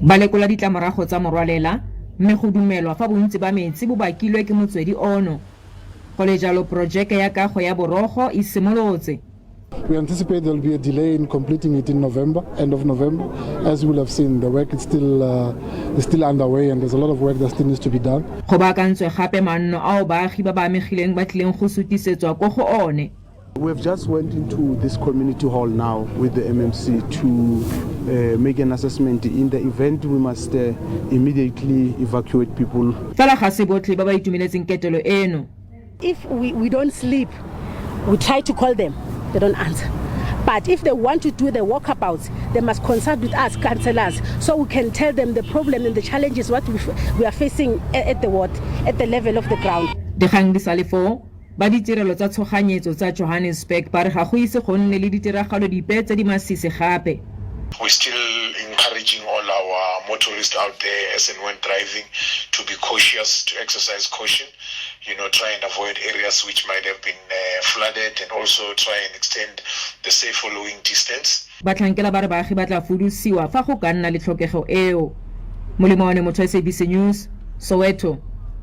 ba lekola ditlamorago tsa morwalela mme go dumelwa fa bontsi ba metsi bo bakilwe ke motswedi ono. Go le jalo projeke ya kago ya borogo e simolotse. We anticipate there will be a delay in completing it in November, end of November. As you will have seen, the work is still underway and there's a lot of work that still needs to be done. Go baakantswe gape manno ao baagi ba ba amegileng ba tlileng go sutisetswa ko go one. We've just went into this community hall now with the MMC to make an assessment. In the event, we must immediately evacuate people. Fela ga se botlhe ba ba itumeletseng ketelo eno. If we don't sleep, we try to call them. They don't answer. But if they want to do the walkabouts, they must consult with us, councillors, so we can tell them the problem and the challenges what we are facing at the level of the ground. Dikgang di sa le foo, ba ditirelo tsa tshoganyetso tsa Johannesburg ba re ga go ise go nne le ditiragalo dipe tse di masisi gape. We're still encouraging all our motorists out there as and when driving to be cautious, to exercise caution, try and avoid areas which might have been flooded and also try and extend the safe following distance. Bahlankedi ba re baagi ba tla fudusiwa fa go ka nna le tlhokego eo. Molemo wa SABC News, Soweto.